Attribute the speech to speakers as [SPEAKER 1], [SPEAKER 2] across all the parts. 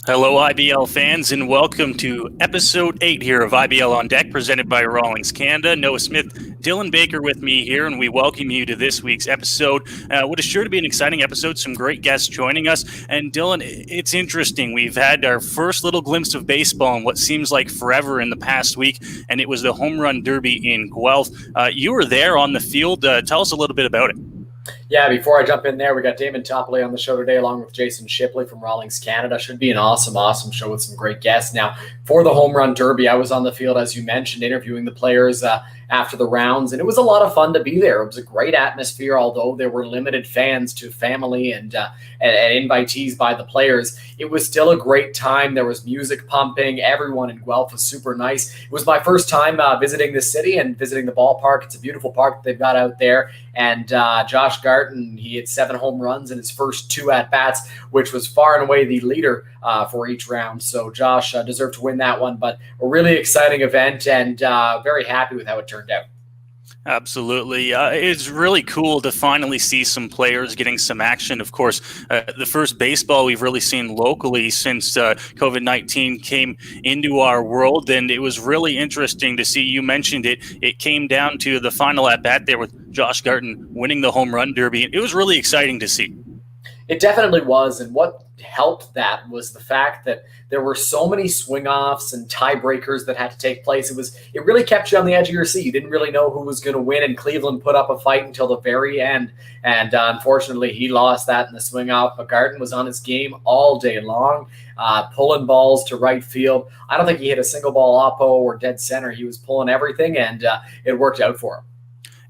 [SPEAKER 1] Hello, IBL fans, and welcome to episode 8 here of IBL On Deck, presented by Rawlings Canada. Noah Smith, Dylan Baker with me here, and we welcome you to this week's episode. What is sure to be an exciting episode, some great guests joining us. And Dylan, it's interesting. We've had our first little glimpse of baseball in what seems like forever in the past week, and it was the Home Run Derby in Guelph. You were there on the field. Tell us a little bit about it.
[SPEAKER 2] Yeah, before I jump in there, we got Damon Topolie on the show today along with Jason Shipley from Rawlings Canada. Should be an awesome show with some great guests. Now, for the Home Run Derby, I was on the field, as you mentioned, interviewing the players after the rounds, and it was a lot of fun to be there. It was a great atmosphere, although there were limited fans to family and invitees by the players. It was still a great time. There was music pumping. Everyone in Guelph was super nice. It was my first time visiting the city and visiting the ballpark. It's a beautiful park that they've got out there. And Josh Garton, he had 7 home runs in his first 2 at-bats, which was far and away the leader for each round. So Josh deserved to win that one, but a really exciting event and very happy with how it turned out.
[SPEAKER 1] Absolutely. It's really cool to finally see some players getting some action. Of course, the first baseball we've really seen locally since COVID-19 came into our world. And it was really interesting to see, you mentioned it, it came down to the final at-bat there with Josh Garton winning the Home Run Derby. It was really exciting to see.
[SPEAKER 2] It definitely was, and what helped that was the fact that there were so many swing-offs and tiebreakers that had to take place. It really kept you on the edge of your seat. You didn't really know who was going to win, and Cleveland put up a fight until the very end, and unfortunately he lost that in the swing-off. But Garton was on his game all day long, pulling balls to right field. I don't think he hit a single ball oppo or dead center. He was pulling everything, and it worked out for him.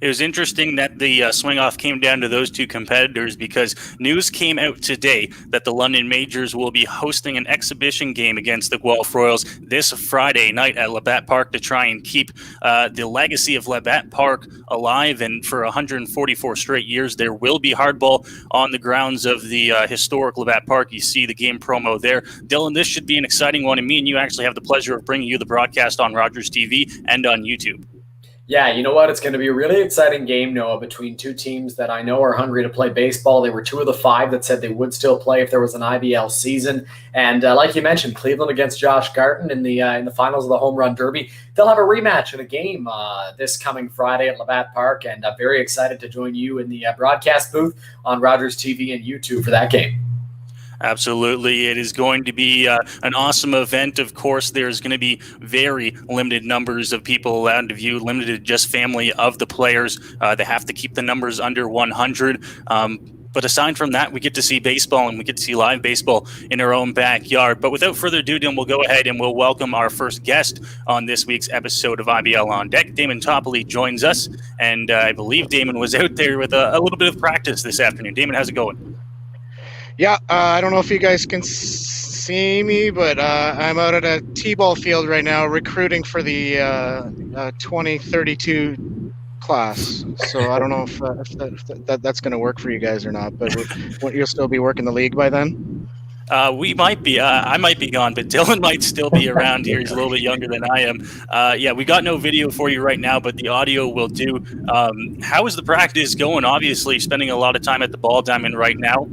[SPEAKER 1] It was interesting that the swing-off came down to those two competitors because news came out today that the London Majors will be hosting an exhibition game against the Guelph Royals this Friday night at Labatt Park to try and keep the legacy of Labatt Park alive. And for 144 straight years, there will be hardball on the grounds of the historic Labatt Park. You see the game promo there. Dylan, this should be an exciting one, and me and you actually have the pleasure of bringing you the broadcast on Rogers TV and on YouTube.
[SPEAKER 2] Yeah, you know what? It's going to be a really exciting game, Noah, between two teams that I know are hungry to play baseball. They were 2 of the 5 that said they would still play if there was an IBL season. And like you mentioned, Cleveland against Josh Garton in the finals of the Home Run Derby. They'll have a rematch in a game this coming Friday at Labatt Park, and I'm very excited to join you in the broadcast booth on Rogers TV and YouTube for that game.
[SPEAKER 1] Absolutely. It is going to be an awesome event. Of course, there's going to be very limited numbers of people allowed to view, limited to just family of the players. They have to keep the numbers under 100. But aside from that, we get to see baseball and we get to see live baseball in our own backyard. But without further ado, Dylan, we'll go ahead and we'll welcome our first guest on this week's episode of IBL On Deck. Damon Topolie joins us. And I believe Damon was out there with a little bit of practice this afternoon. Damon, how's it going?
[SPEAKER 3] Yeah, I don't know if you guys can see me, but I'm out at a T-ball field right now recruiting for the 2032 class. So I don't know if that's going to work for you guys or not, but you'll still be working the league by then?
[SPEAKER 1] We might be. I might be gone, but Dylan might still be around here. He's a little bit younger than I am. Yeah, we got no video for you right now, but the audio will do. How is the practice going? Obviously, spending a lot of time at the ball diamond right now.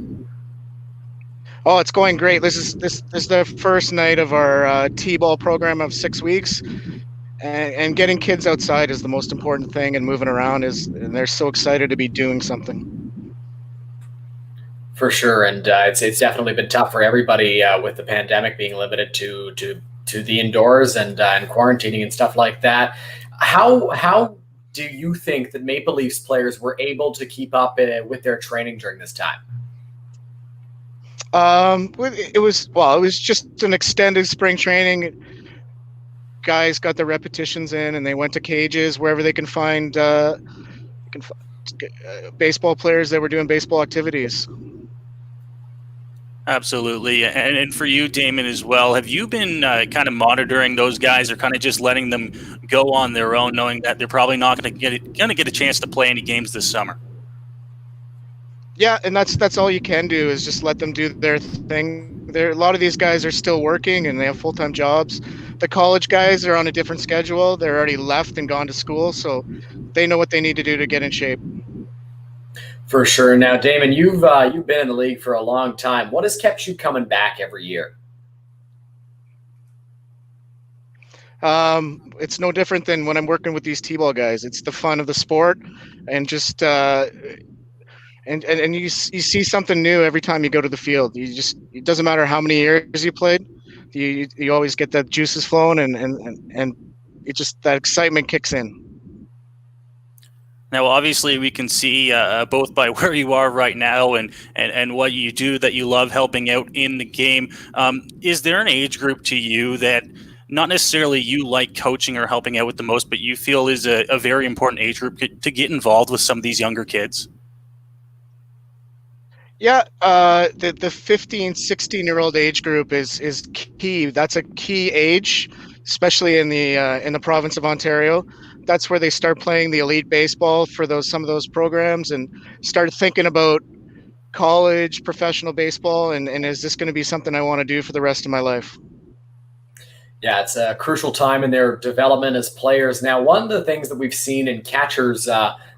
[SPEAKER 3] Oh, it's going great. This is the first night of our T-ball program of 6 weeks, and getting kids outside is the most important thing, and moving around and they're so excited to be doing something.
[SPEAKER 2] For sure, and it's definitely been tough for everybody with the pandemic being limited to the indoors and quarantining and stuff like that. How do you think that Maple Leafs players were able to keep up with their training during this time?
[SPEAKER 3] It was just an extended spring training. Guys got their repetitions in, and they went to cages wherever they can find baseball players that were doing baseball activities.
[SPEAKER 1] Absolutely. And for you, Damon, as well, have you been kind of monitoring those guys or kind of just letting them go on their own, knowing that they're probably not going to get a chance to play any games this summer?
[SPEAKER 3] Yeah, and that's all you can do is just let them do their thing. A lot of these guys are still working and they have full-time jobs. The college guys are on a different schedule. They're already left and gone to school, so they know what they need to do to get in shape.
[SPEAKER 2] For sure. Now, Damon, you've been in the league for a long time. What has kept you coming back every year?
[SPEAKER 3] It's no different than when I'm working with these t-ball guys. It's the fun of the sport, and just and you see something new every time you go to the field. It doesn't matter how many years you played, you always get that juices flowing, and it just, that excitement kicks in.
[SPEAKER 1] Now, obviously, we can see both by where you are right now and what you do that you love helping out in the game. Is there an age group to you that not necessarily you like coaching or helping out with the most, but you feel is a very important age group to get involved with some of these younger kids?
[SPEAKER 3] Yeah, the 15, 16-year-old age group is key. That's a key age, especially in the province of Ontario. That's where they start playing the elite baseball for some of those programs, and start thinking about college, professional baseball, and is this going to be something I want to do for the rest of my life?
[SPEAKER 2] Yeah, it's a crucial time in their development as players. Now, one of the things that we've seen in catchers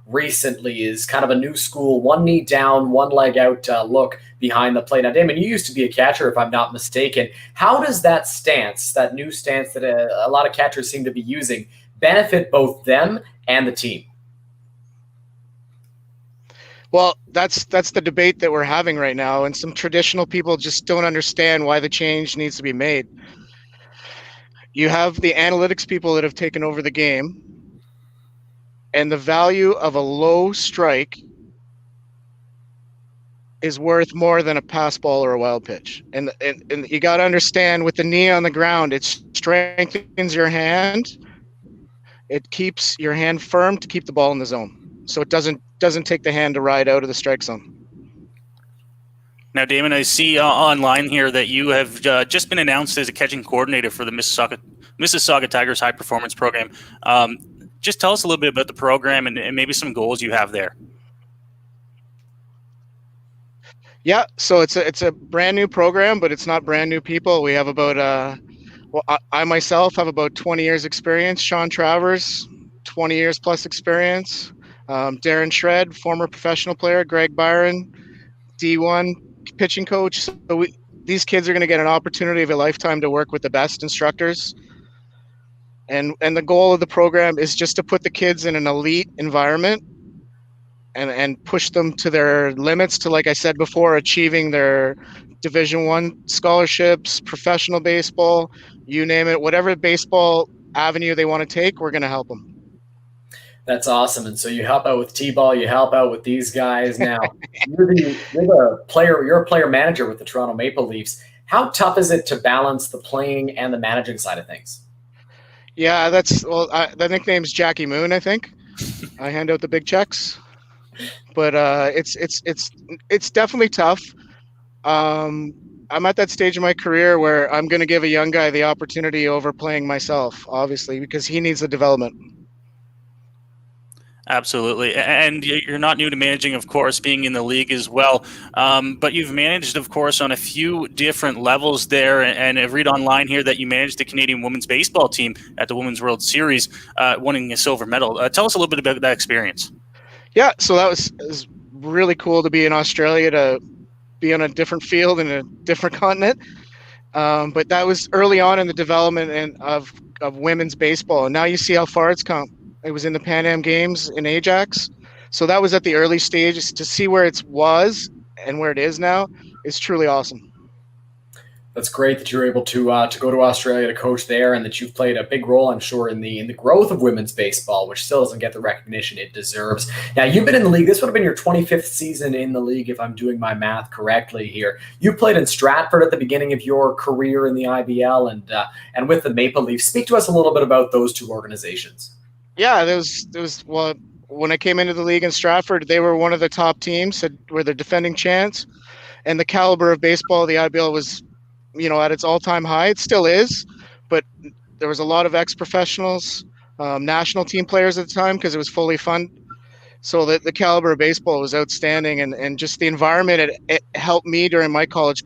[SPEAKER 2] recently is kind of a new school, one knee down, one leg out look behind the plate. Now, Damon, you used to be a catcher, if I'm not mistaken. How does that stance, that new stance that a lot of catchers seem to be using, benefit both them and the team?
[SPEAKER 3] Well, that's the debate that we're having right now, and some traditional people just don't understand why the change needs to be made. You have the analytics people that have taken over the game, and the value of a low strike is worth more than a pass ball or a wild pitch. And you got to understand, with the knee on the ground, it strengthens your hand. It keeps your hand firm to keep the ball in the zone, so it doesn't take the hand to ride out of the strike zone.
[SPEAKER 1] Now, Damon, I see online here that you have just been announced as a catching coordinator for the Mississauga Tigers High Performance Program. Just tell us a little bit about the program and maybe some goals you have there.
[SPEAKER 3] Yeah, so it's a brand new program, but it's not brand new people. We have about I myself have about 20 years experience. Sean Travers, 20 years plus experience. Darren Shred, former professional player. Greg Byron, D1 pitching coach. So these kids are going to get an opportunity of a lifetime to work with the best instructors. And the goal of the program is just to put the kids in an elite environment and push them to their limits, to, like I said before, achieving their Division I scholarships, professional baseball, you name it, whatever baseball avenue they want to take, we're going to help them.
[SPEAKER 2] That's awesome. And so you help out with T-ball, you help out with these guys. Now, you're a player manager with the Toronto Maple Leafs. How tough is it to balance the playing and the managing side of things?
[SPEAKER 3] Yeah, the nickname's Jackie Moon, I think. I hand out the big checks, but it's definitely tough. I'm at that stage of my career where I'm going to give a young guy the opportunity over playing myself, obviously, because he needs the development.
[SPEAKER 1] Absolutely. And you're not new to managing, of course, being in the league as well. But you've managed, of course, on a few different levels there. And I read online here that you managed the Canadian women's baseball team at the Women's World Series, winning a silver medal. Tell us a little bit about that experience.
[SPEAKER 3] Yeah, so it was really cool to be in Australia, to be on a different field in a different continent. But that was early on in the development of women's baseball. And now you see how far it's come. It was in the Pan Am Games in Ajax. So that was at the early stages. To see where it was and where it is now is truly awesome.
[SPEAKER 2] That's great that you're able to go to Australia to coach there, and that you've played a big role, I'm sure, in the growth of women's baseball, which still doesn't get the recognition it deserves. Now, you've been in the league. This would have been your 25th season in the league, if I'm doing my math correctly here. You played in Stratford at the beginning of your career in the IBL, and with the Maple Leafs. Speak to us a little bit about those two organizations. Yeah,
[SPEAKER 3] well, when I came into the league in Stratford, they were one of the top teams, were the defending champs, and the caliber of baseball of the IBL was, at its all-time high. It still is, but there was a lot of ex-professionals, national team players at the time, because it was fully funded. So the caliber of baseball was outstanding, and just the environment, it helped me during my college.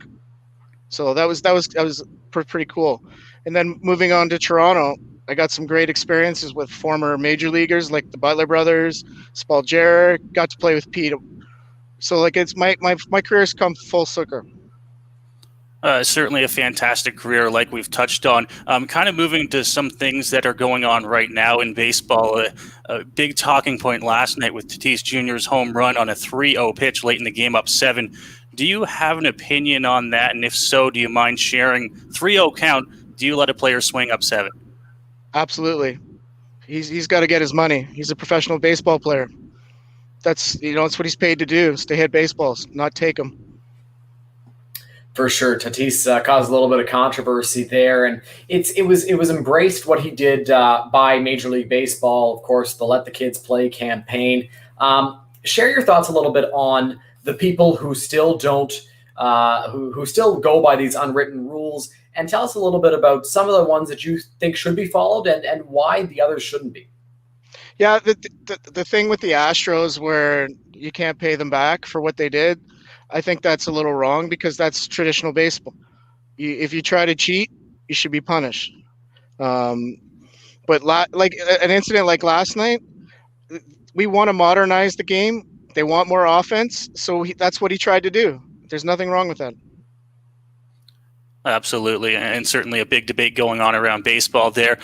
[SPEAKER 3] So that was pretty cool. And then moving on to Toronto, I got some great experiences with former major leaguers like the Butler brothers, Spalgera. Got to play with Pete. So it's my career's come full circle.
[SPEAKER 1] Certainly a fantastic career, like we've touched on. Kind of moving to some things that are going on right now in baseball. A big talking point last night with Tatis Jr.'s home run on a 3-0 pitch late in the game, up 7. Do you have an opinion on that? And if so, do you mind sharing? 3-0 count. Do you let a player swing up 7?
[SPEAKER 3] Absolutely. He's got to get his money. He's a professional baseball player. That's what he's paid to do, is to hit baseballs, not take them.
[SPEAKER 2] For sure, Tatis caused a little bit of controversy there, and it was embraced what he did by Major League Baseball. Of course, the Let the Kids Play campaign. Share your thoughts a little bit on the people who still don't, who still go by these unwritten rules, and tell us a little bit about some of the ones that you think should be followed and why the others shouldn't be.
[SPEAKER 3] Yeah, the thing with the Astros where you can't pay them back for what they did, I think that's a little wrong, because that's traditional baseball. If you try to cheat, you should be punished. But like an incident like last night, we want to modernize the game. They want more offense, so that's what he tried to do. There's nothing wrong with that.
[SPEAKER 1] Absolutely, and certainly a big debate going on around baseball there.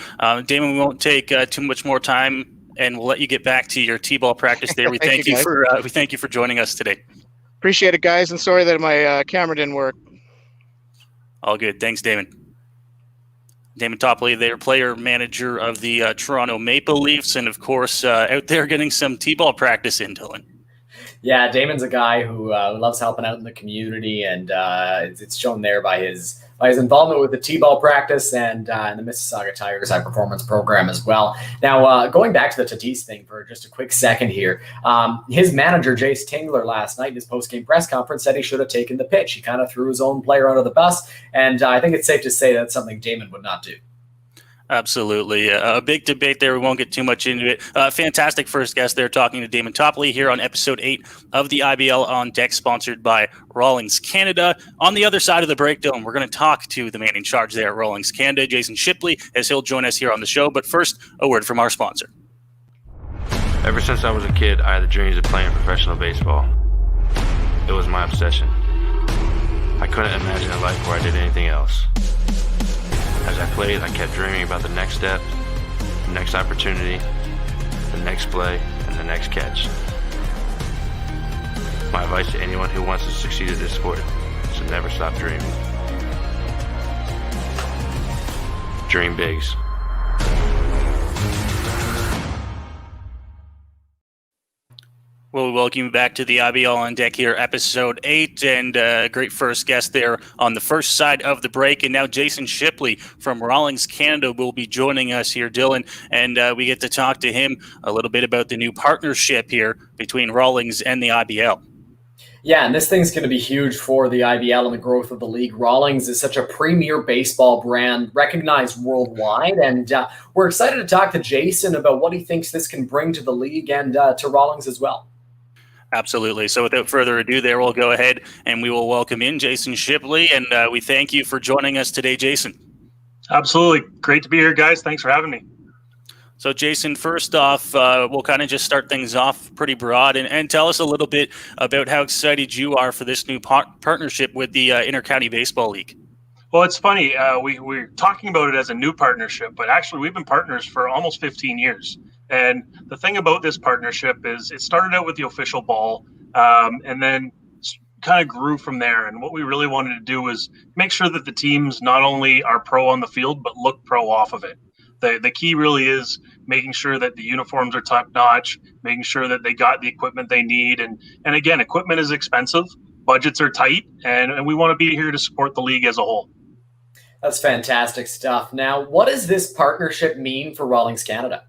[SPEAKER 1] Damon, we won't take too much more time, and we'll let you get back to your T-ball practice there. We thank you for joining us today.
[SPEAKER 3] Appreciate it, guys, and sorry that my camera didn't work.
[SPEAKER 1] All good. Thanks, Damon. Damon Topolie, their player manager of the Toronto Maple Leafs, and of course, out there getting some T-ball practice in, Dylan.
[SPEAKER 2] Yeah, Damon's a guy who loves helping out in the community, and it's shown there by his involvement with the T-ball practice and the Mississauga Tigers high performance program as well. Now, going back to the Tatis thing for just a quick second here, his manager Jace Tingler last night in his post-game press conference said he should have taken the pitch. He kind of threw his own player under the bus, and I think it's safe to say that's something Damon would not do.
[SPEAKER 1] Absolutely. A big debate there. We won't get too much into it. Fantastic first guest there, talking to Damon Topolie here on episode 8 of the IBL On Deck, sponsored by Rawlings Canada. On the other side of the breakdown, we're going to talk to the man in charge there at Rawlings Canada, Jason Shipley, as he'll join us here on the show. But first, a word from our sponsor.
[SPEAKER 4] Ever since I was a kid, I had the dreams of playing professional baseball. It was my obsession. I couldn't imagine a life where I did anything else. As I played, I kept dreaming about the next step, the next opportunity, the next play, and the next catch. My advice to anyone who wants to succeed at this sport is to never stop dreaming. Dream bigs.
[SPEAKER 1] Well, welcome you back to the IBL On Deck here, episode 8, and a great first guest there on the first side of the break. And now Jason Shipley from Rawlings Canada will be joining us here, Dylan, and we get to talk to him a little bit about the new partnership here between Rawlings and the IBL.
[SPEAKER 2] Yeah, and this thing's going to be huge for the IBL and the growth of the league. Rawlings is such a premier baseball brand, recognized worldwide, and we're excited to talk to Jason about what he thinks this can bring to the league and to Rawlings as well.
[SPEAKER 1] Absolutely. So without further ado there, we'll go ahead and we will welcome in Jason Shipley, and we thank you for joining us today, Jason.
[SPEAKER 5] Absolutely. Great to be here, guys. Thanks for having me.
[SPEAKER 1] So, Jason, first off, we'll kind of just start things off pretty broad and tell us a little bit about how excited you are for this new partnership with the Inter-County Baseball League.
[SPEAKER 5] Well, it's funny. We're talking about it as a new partnership, but actually we've been partners for almost 15 years. And the thing about this partnership is it started out with the official ball and then kind of grew from there. And what we really wanted to do was make sure that the teams not only are pro on the field, but look pro off of it. The key really is making sure that the uniforms are top notch, making sure that they got the equipment they need. And again, equipment is expensive, budgets are tight, and we want to be here to support the league as a whole.
[SPEAKER 2] That's fantastic stuff. Now, what does this partnership mean for Rawlings Canada?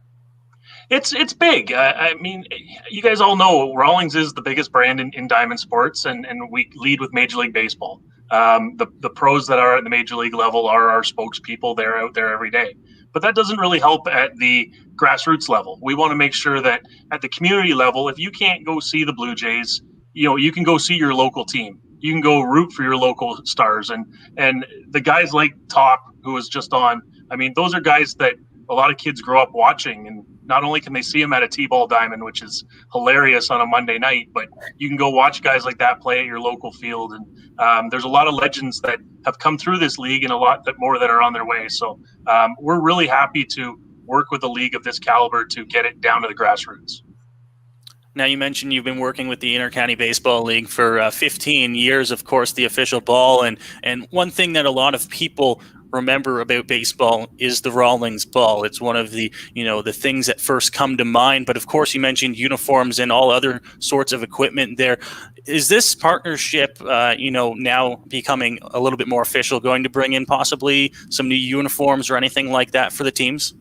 [SPEAKER 5] It's big. I mean, you guys all know Rawlings is the biggest brand in diamond sports, and we lead with Major League Baseball. The pros that are at the Major League level are our spokespeople. They're out there every day. But that doesn't really help at the grassroots level. We want to make sure that at the community level, if you can't go see the Blue Jays, you can go see your local team. You can go root for your local stars. And the guys like Top, who was just on, I mean, those are guys that a lot of kids grow up watching. And not only can they see him at a T-ball diamond, which is hilarious on a Monday night, but you can go watch guys like that play at your local field. And there's a lot of legends that have come through this league and a lot more that are on their way. So we're really happy to work with a league of this caliber to get it down to the grassroots.
[SPEAKER 1] Now, you mentioned you've been working with the Intercounty Baseball League for 15 years, of course, the official ball. And one thing that a lot of people remember about baseball is the Rawlings ball. It's one of the, the things that first come to mind. But of course, you mentioned uniforms and all other sorts of equipment there. Is this partnership, now becoming a little bit more official, going to bring in possibly some new uniforms or anything like that for the teams?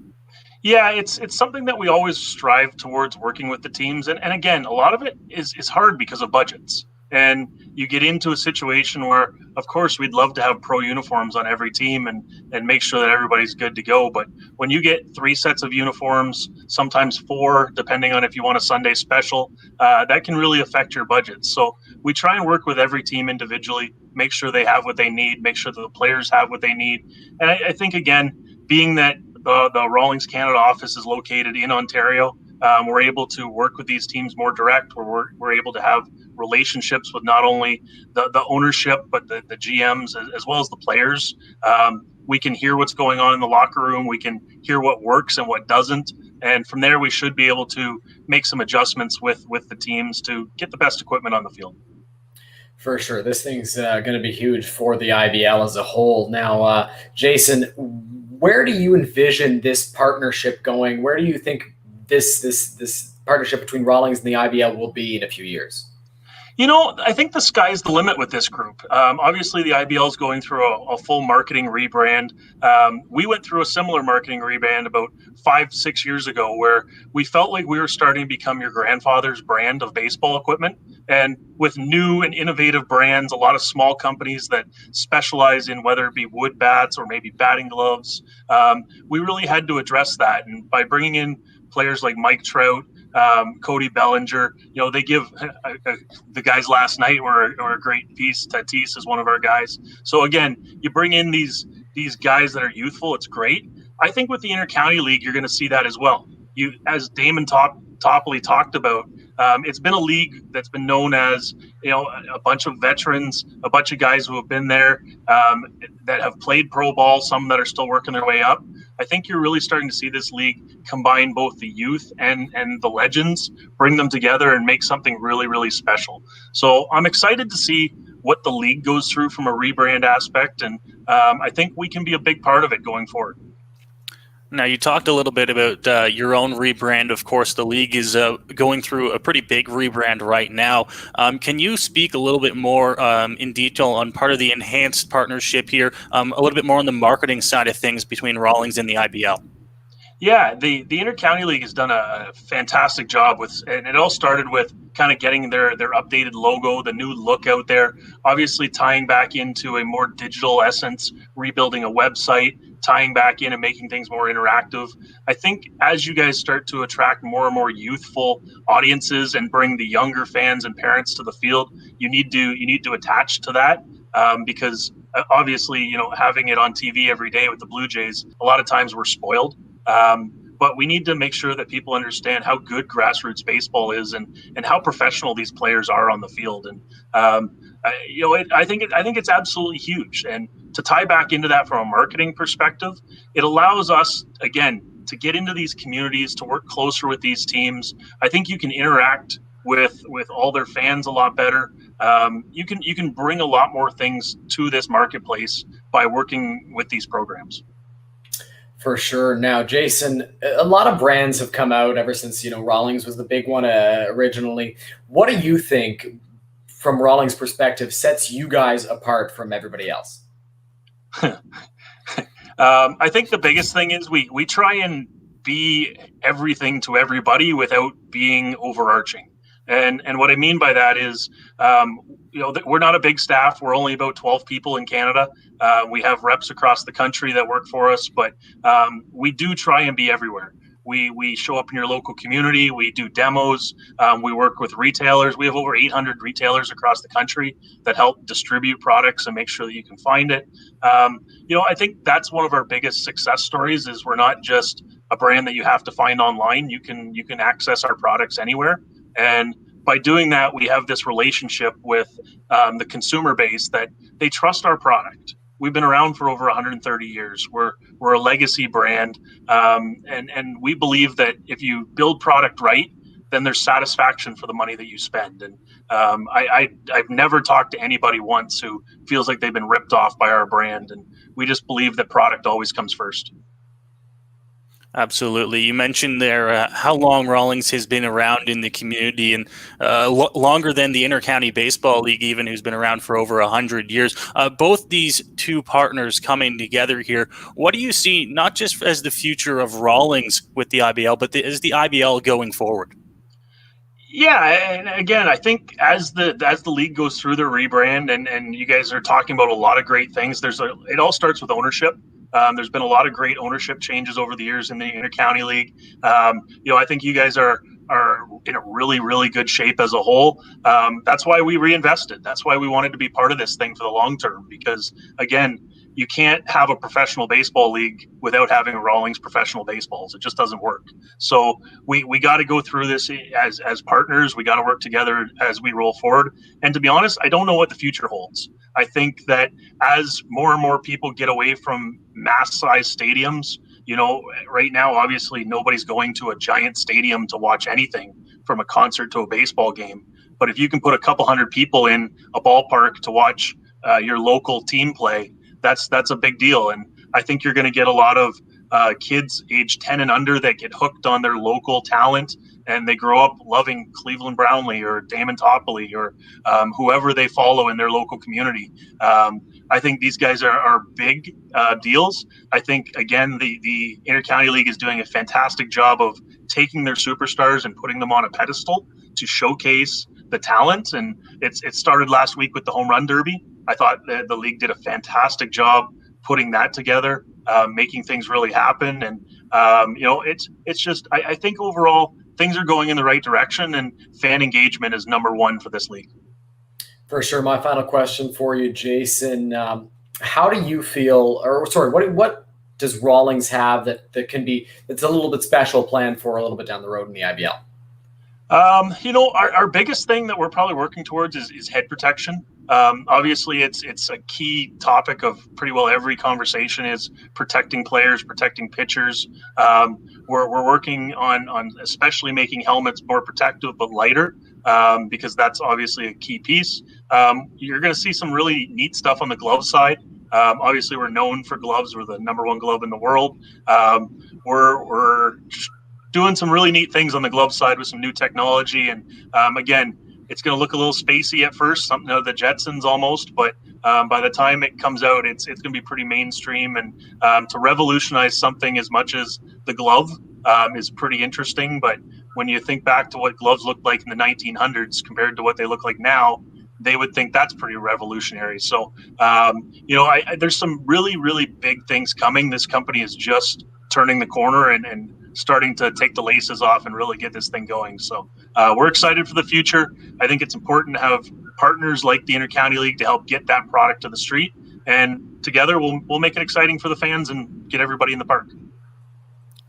[SPEAKER 5] Yeah, it's something that we always strive towards working with the teams. And again, a lot of it is hard because of budgets. And you get into a situation where, of course, we'd love to have pro uniforms on every team and make sure that everybody's good to go. But when you get 3 sets of uniforms, sometimes 4, depending on if you want a Sunday special, that can really affect your budget. So we try and work with every team individually, make sure they have what they need, make sure that the players have what they need. And I think, again, being that the Rawlings Canada office is located in Ontario, we're able to work with these teams more direct. We're able to have relationships with not only the ownership, but the GMs as well as the players. We can hear what's going on in the locker room. We can hear what works and what doesn't. And from there, we should be able to make some adjustments with the teams to get the best equipment on the field.
[SPEAKER 2] For sure. This thing's going to be huge for the IBL as a whole. Now, Jason, where do you envision this partnership going? Where do you think this partnership between Rawlings and the IBL will be in a few years?
[SPEAKER 5] I think the sky's the limit with this group. Obviously, the IBL is going through a full marketing rebrand. We went through a similar marketing rebrand about 5-6 years ago, where we felt like we were starting to become your grandfather's brand of baseball equipment. And with new and innovative brands, a lot of small companies that specialize in whether it be wood bats or maybe batting gloves, we really had to address that. And by bringing in players like Mike Trout, Cody Bellinger, they give the guys last night were a great piece. Tatis is one of our guys. So again, you bring in these guys that are youthful. It's great. I think with the Intercounty League, you're going to see that as well. As Damon Topolie talked about, it's been a league that's been known as, a bunch of veterans, a bunch of guys who have been there, that have played pro ball, some that are still working their way up. I think you're really starting to see this league combine both the youth and the legends, bring them together and make something really, really special. So I'm excited to see what the league goes through from a rebrand aspect. And I think we can be a big part of it going forward.
[SPEAKER 1] Now, you talked a little bit about your own rebrand. Of course, the league is going through a pretty big rebrand right now. Can you speak a little bit more in detail on part of the enhanced partnership here, a little bit more on the marketing side of things between Rawlings and the IBL?
[SPEAKER 5] Yeah, the Intercounty League has done a fantastic job and it all started with kind of getting their updated logo, the new look out there, obviously tying back into a more digital essence, rebuilding a website, tying back in and making things more interactive. I think as you guys start to attract more and more youthful audiences and bring the younger fans and parents to the field, you need to attach to that, because obviously, having it on TV every day with the Blue Jays, a lot of times we're spoiled. But we need to make sure that people understand how good grassroots baseball is and how professional these players are on the field. And I think it's absolutely huge. And to tie back into that from a marketing perspective, it allows us again to get into these communities, to work closer with these teams. I think you can interact with all their fans a lot better. You can bring a lot more things to this marketplace by working with these programs.
[SPEAKER 2] For sure. Now, Jason, a lot of brands have come out ever since, Rawlings was the big one originally. What do you think, from Rawlings' perspective, sets you guys apart from everybody else?
[SPEAKER 5] I think the biggest thing is we try and be everything to everybody without being overarching. And what I mean by that is, we're not a big staff. We're only about 12 people in Canada. We have reps across the country that work for us, but we do try and be everywhere. We show up in your local community. We do demos. We work with retailers. We have over 800 retailers across the country that help distribute products and make sure that you can find it. I think that's one of our biggest success stories is we're not just a brand that you have to find online. You can access our products anywhere, and by doing that, we have this relationship with the consumer base that they trust our product. We've been around for over 130 years. We're a legacy brand, and we believe that if you build product right, then there's satisfaction for the money that you spend. And I've never talked to anybody once who feels like they've been ripped off by our brand. And we just believe that product always comes first.
[SPEAKER 1] Absolutely. You mentioned there how long Rawlings has been around in the community, and longer than the Intercounty Baseball League, even, who's been around for over 100 years. Both these two partners coming together here, what do you see not just as the future of Rawlings with the IBL, but as the IBL going forward?
[SPEAKER 5] Yeah, and again, I think as the league goes through their rebrand, and you guys are talking about a lot of great things. It all starts with ownership. There's been a lot of great ownership changes over the years in the Intercounty League. I think you guys are in a really, really good shape as a whole. That's why we reinvested. That's why we wanted to be part of this thing for the long term, because again, you can't have a professional baseball league without having a Rawlings professional baseballs. It just doesn't work. So we got to go through this as partners. We got to work together as we roll forward. And to be honest, I don't know what the future holds. I think that as more and more people get away from mass-sized stadiums, right now, obviously, nobody's going to a giant stadium to watch anything from a concert to a baseball game. But if you can put a couple hundred people in a ballpark to watch your local team play, that's a big deal. And I think you're going to get a lot of kids age 10 and under that get hooked on their local talent, and they grow up loving Cleveland Brownlee or Damon Topolie or whoever they follow in their local community. I think these guys are big deals. I think, again, the Intercounty League is doing a fantastic job of taking their superstars and putting them on a pedestal to showcase the talent. And it started last week with the Home Run Derby. I thought the league did a fantastic job putting that together, making things really happen. And, it's just, I think overall things are going in the right direction, and fan engagement is number one for this league.
[SPEAKER 2] For sure. My final question for you, Jason, how do you feel, what does Rawlings have that's a little bit special planned for a little bit down the road in the IBL?
[SPEAKER 5] Our biggest thing that we're probably working towards is head protection. Obviously, it's a key topic of pretty well every conversation is protecting players, protecting pitchers. We're working on especially making helmets more protective but lighter, because that's obviously a key piece. You're going to see some really neat stuff on the glove side. Obviously, we're known for gloves. We're the #1 glove in the world. We're doing some really neat things on the glove side with some new technology. And again, it's going to look a little spacey at first, something out of the Jetsons almost, but by the time it comes out, it's going to be pretty mainstream. And to revolutionize something as much as the glove is pretty interesting. But when you think back to what gloves looked like in the 1900s compared to what they look like now, they would think that's pretty revolutionary. So, there's some really, really big things coming. This company is just turning the corner and starting to take the laces off and really get this thing going. So we're excited for the future. I think it's important to have partners like the Intercounty League to help get that product to the street, and together we'll make it exciting for the fans and get everybody in the park.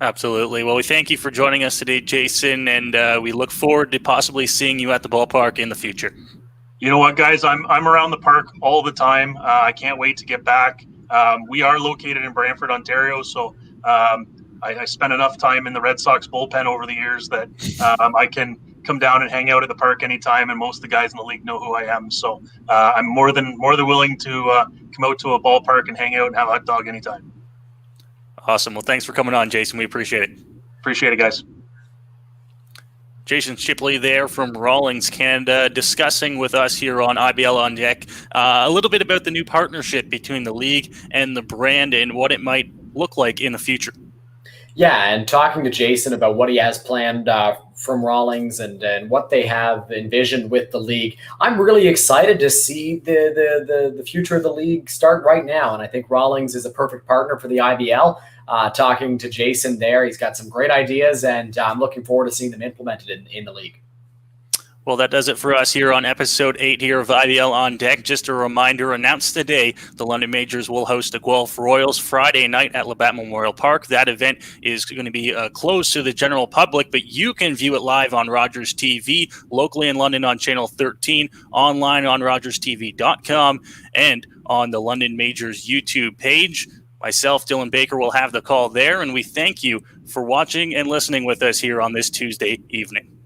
[SPEAKER 1] Absolutely. Well, we thank you for joining us today, Jason, and we look forward to possibly seeing you at the ballpark in the future.
[SPEAKER 5] You know what, guys? I'm around the park all the time. I can't wait to get back. We are located in Brantford, Ontario, so I spent enough time in the Red Sox bullpen over the years that I can come down and hang out at the park anytime, and most of the guys in the league know who I am. So I'm more than willing to come out to a ballpark and hang out and have a hot dog anytime.
[SPEAKER 1] Awesome. Well, thanks for coming on, Jason. We appreciate it.
[SPEAKER 5] Appreciate it, guys.
[SPEAKER 1] Jason Shipley there from Rawlings, Canada, discussing with us here on IBL On Deck a little bit about the new partnership between the league and the brand and what it might look like in the future.
[SPEAKER 2] Yeah, and talking to Jason about what he has planned from Rawlings and what they have envisioned with the league. I'm really excited to see the future of the league start right now, and I think Rawlings is a perfect partner for the IBL. Talking to Jason there, he's got some great ideas, and I'm looking forward to seeing them implemented in the league.
[SPEAKER 1] Well, that does it for us here on episode 8 here of IBL On Deck. Just a reminder, announced today, the London Majors will host the Guelph Royals Friday night at Labatt Memorial Park. That event is going to be closed to the general public, but you can view it live on Rogers TV, locally in London on Channel 13, online on rogerstv.com, and on the London Majors YouTube page. Myself, Dylan Baker, will have the call there, and we thank you for watching and listening with us here on this Tuesday evening.